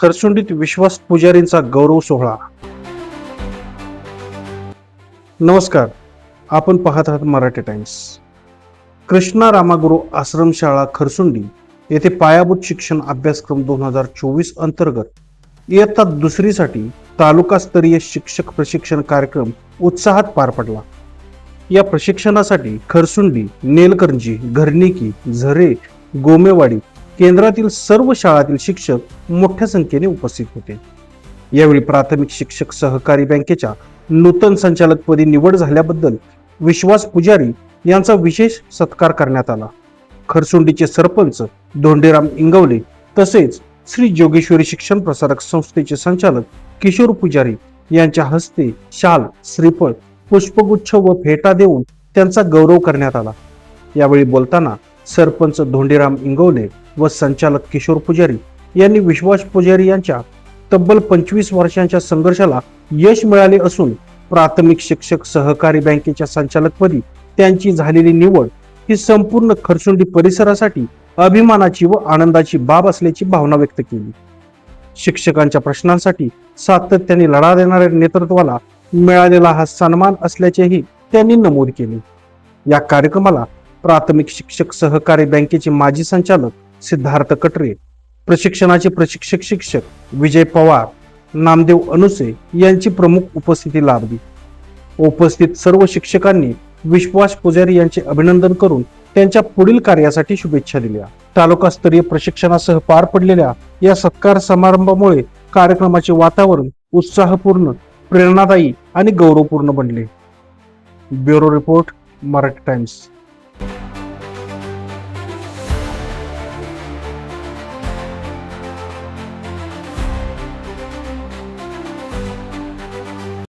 खरसुंडीत विश्वास पुजारींचा गौरव सोहळा। नमस्कार, आपण पाहत आहात मराठी टाइम्स। कृष्णा रामागुरू आश्रमशाळा खरसुंडी येथे पायाभूत शिक्षण अभ्यासक्रम 2024 अंतर्गत इयत्ता दुसरीसाठी तालुकास्तरीय शिक्षक प्रशिक्षण कार्यक्रम उत्साहात पार पडला। या प्रशिक्षणासाठी खरसुंडी, नेलकर्जी, घरनिकी, झरे, गोमेवाडी केंद्रातील सर्व शाळातील शिक्षक मोठ्या संख्येने उपस्थित होते। यावेळी प्राथमिक शिक्षक सहकारी बँकेच्या नूतन संचालकपदी निवड झाल्याबद्दल विश्वास पुजारी यांचा विशेष सत्कार करण्यात आला। खरसुंडीचे सरपंच धोंडीराम इंगवले तसेच श्री जोगेश्वरी शिक्षण प्रसारक संस्थेचे संचालक किशोर पुजारी यांच्या हस्ते शाल, श्रीफळ, पुष्पगुच्छ व फेटा देऊन त्यांचा गौरव करण्यात आला। यावेळी बोलताना सरपंच धोंडीराम इंगवले व संचालक किशोर पुजारी यांनी विश्वास पुजारी यांच्या तब्बल 25 वर्षांच्या संघर्षाला यश मिळाले असून प्राथमिक शिक्षक सहकारी बँकेच्या संचालकपदी त्यांची झालेली निवड ही संपूर्ण खरसुंडी परिसरासाठी अभिमानाची व आनंदाची बाब असल्याची भावना व्यक्त केली। शिक्षकांच्या प्रश्नांसाठी सातत्याने लढा देणाऱ्या नेतृत्वाला मिळालेला हा सन्मान असल्याचेही त्यांनी नमूद केले। या कार्यक्रमाला प्राथमिक शिक्षक सहकारी बँकेचे माजी संचालक सिद्धार्थ कटरे, प्रशिक्षणाचे प्रशिक्षक शिक्षक विजय पवार, नामदेव अनुसे यांची प्रमुख उपस्थिती लाभली। उपस्थित सर्व शिक्षकांनी विश्वास पुजारी यांचे अभिनंदन करून त्यांच्या पुढील कार्यासाठी शुभेच्छा दिल्या। तालुकास्तरीय प्रशिक्षणासह पार पडलेल्या या सत्कार समारंभामुळे कार्यक्रमाचे वातावरण उत्साहपूर्ण, प्रेरणादायी आणि गौरवपूर्ण बनले। Bureau report, Marathi times.